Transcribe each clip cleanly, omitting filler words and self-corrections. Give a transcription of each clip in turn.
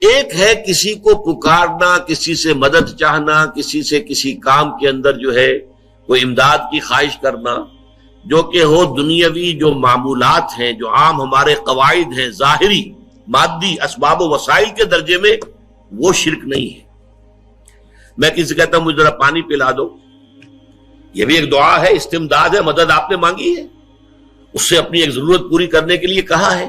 ایک ہے کسی کو پکارنا، کسی سے مدد چاہنا، کسی سے کسی کام کے اندر جو ہے کوئی امداد کی خواہش کرنا، جو کہ ہو دنیاوی جو معمولات ہیں، جو عام ہمارے قواعد ہیں، ظاہری مادی اسباب و وسائل کے درجے میں، وہ شرک نہیں ہے۔ میں کسی سے کہتا ہوں مجھے ذرا پانی پلا دو، یہ بھی ایک دعا ہے، استمداد ہے، مدد آپ نے مانگی ہے، اس سے اپنی ایک ضرورت پوری کرنے کے لیے کہا ہے،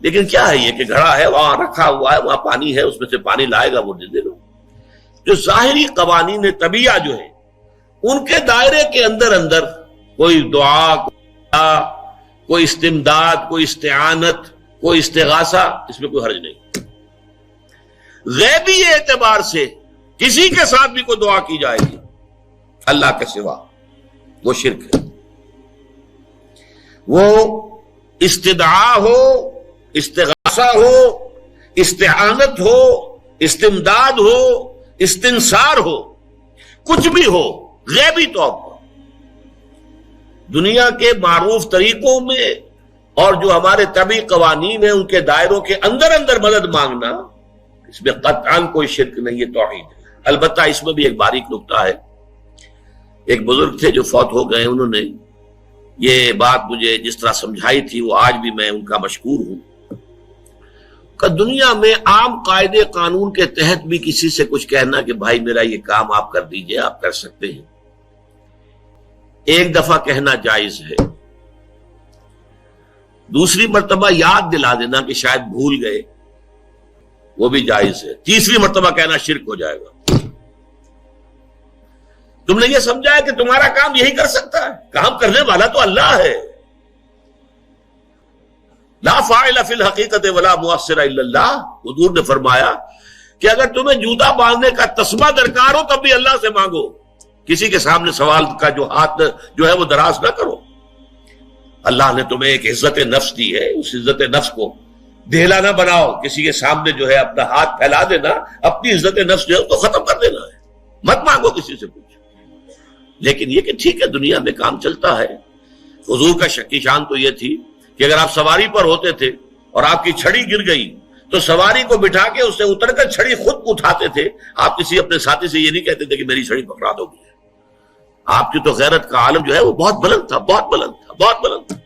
لیکن کیا ہے یہ کہ گھڑا ہے وہاں رکھا ہوا ہے، وہاں پانی ہے، اس میں سے پانی لائے گا وہ دے دو۔ جو ظاہری قوانین طبیعہ جو ہے ان کے دائرے کے اندر اندر کوئی دعا، کوئی استمداد، کوئی استعانت، کوئی استغاثہ، اس میں کوئی حرج نہیں۔ غیبی اعتبار سے کسی کے ساتھ بھی کوئی دعا کی جائے گی اللہ کے سوا، وہ شرک ہے۔ وہ استدعا ہو، استغاثہ ہو، استعانت ہو، استمداد ہو، استنصار ہو، کچھ بھی ہو، غیبی طور پر دنیا کے معروف طریقوں میں اور جو ہمارے طبعی قوانین ہیں ان کے دائروں کے اندر اندر مدد مانگنا، اس میں قطعاً کوئی شرک نہیں، یہ توحید ہے۔ البتہ اس میں بھی ایک باریک نکتہ ہے۔ ایک بزرگ تھے جو فوت ہو گئے، انہوں نے یہ بات مجھے جس طرح سمجھائی تھی وہ آج بھی میں ان کا مشکور ہوں کہ دنیا میں عام قاعدے قانون کے تحت بھی کسی سے کچھ کہنا کہ بھائی میرا یہ کام آپ کر دیجئے، آپ کر سکتے ہیں، ایک دفعہ کہنا جائز ہے، دوسری مرتبہ یاد دلا دینا کہ شاید بھول گئے، وہ بھی جائز ہے، تیسری مرتبہ کہنا شرک ہو جائے گا۔ تم نے یہ سمجھا ہے کہ تمہارا کام یہی کر سکتا ہے، کام کرنے والا تو اللہ ہے۔ لا فاعل فی الحقیقت ولا مؤثر الا اللہ، حضور نے فرمایا کہ اگر تمہیں جوتا باندھنے کا تسمہ درکار ہو تب بھی اللہ سے مانگو، کسی کے سامنے سوال کا جو ہاتھ جو ہے وہ دراز نہ کرو۔ اللہ نے تمہیں ایک عزت نفس دی ہے، اس عزت نفس کو ڈھیلا نہ بناؤ، کسی کے سامنے جو ہے اپنا ہاتھ پھیلا دینا، اپنی عزت نفس جو ہے اس کو ختم کر دینا ہے، مت مانگو کسی سے کچھ۔ لیکن یہ کہ ٹھیک ہے دنیا میں کام چلتا ہے۔ حضور کا شکی شان تو یہ تھی کہ اگر آپ سواری پر ہوتے تھے اور آپ کی چھڑی گر گئی تو سواری کو بٹھا کے اس سے اتر کر چھڑی خود اٹھاتے تھے، آپ کسی اپنے ساتھی سے یہ نہیں کہتے تھے کہ میری چھڑی پکڑا دو گی۔ آپ کی تو غیرت کا عالم جو ہے وہ بہت بلند تھا، بہت بلند تھا، بہت بلند تھا۔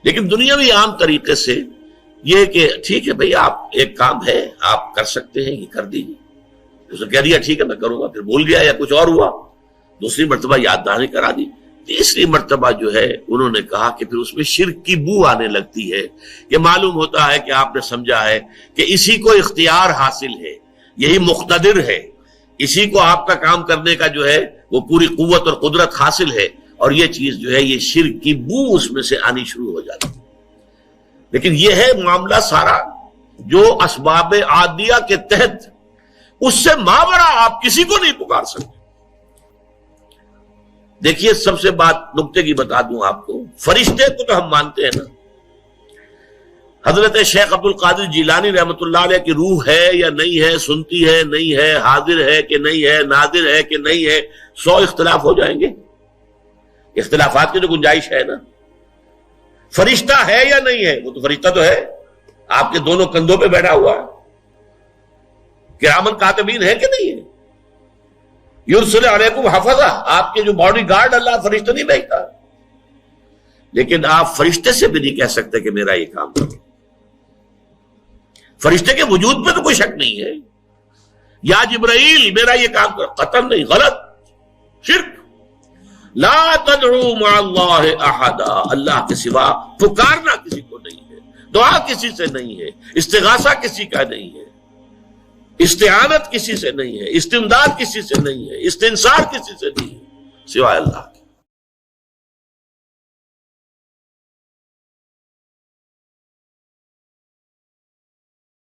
لیکن دنیاوی عام طریقے سے یہ کہ ٹھیک ہے بھئی آپ ایک کام ہے آپ کر سکتے ہیں، یہ کر دیجیے، اسے کہہ دیا ٹھیک ہے میں کروں گا، پھر بھول گیا یا کچھ اور ہوا، دوسری مرتبہ یاد دہانی کرا دی، تیسری مرتبہ جو ہے انہوں نے کہا کہ پھر اس میں شرک کی بو آنے لگتی ہے کہ معلوم ہوتا ہے کہ آپ نے سمجھا ہے کہ اسی کو اختیار حاصل ہے، یہی مقتدر ہے، اسی کو آپ کا کام کرنے کا جو ہے وہ پوری قوت اور قدرت حاصل ہے، اور یہ چیز جو ہے یہ شرک کی بو اس میں سے آنی شروع ہو جاتی ہے۔ لیکن یہ ہے معاملہ سارا جو اسباب عادیہ کے تحت، اس سے ماورا آپ کسی کو نہیں پکار سکتے۔ دیکھیے سب سے بات نکتے کی بتا دوں آپ کو، فرشتے کو تو ہم مانتے ہیں نا، حضرت شیخ عبد القادر جیلانی رحمۃ اللہ علیہ کی روح ہے یا نہیں ہے، سنتی ہے نہیں ہے، حاضر ہے کہ نہیں ہے، ناظر ہے کہ نہیں ہے، 100 اختلاف ہو جائیں گے، اختلافات کی تو گنجائش ہے نا۔ فرشتہ ہے یا نہیں ہے، وہ تو فرشتہ تو ہے، آپ کے دونوں کندھوں پہ بیٹھا ہوا ہے، کرامن کاتبین ہے کہ نہیں ہے، یرسل علیکم حفظہ، آپ کے جو باڈی گارڈ اللہ فرشتہ نہیں بھیجتا، لیکن آپ فرشتے سے بھی نہیں کہہ سکتے کہ میرا یہ کام کرو۔ فرشتے کے وجود پہ تو کوئی شک نہیں ہے، یا جبرائیل میرا یہ کام کرو، قطعاً نہیں، غلط، شرک۔ لا تدعو مع اللہ احدا، اللہ کے سوا پکارنا کسی کو نہیں ہے، دعا کسی سے نہیں ہے، استغاثہ کسی کا نہیں ہے، استعانت کسی سے نہیں ہے، استمداد کسی سے نہیں ہے، استنصار کسی سے نہیں ہے سوائے اللہ۔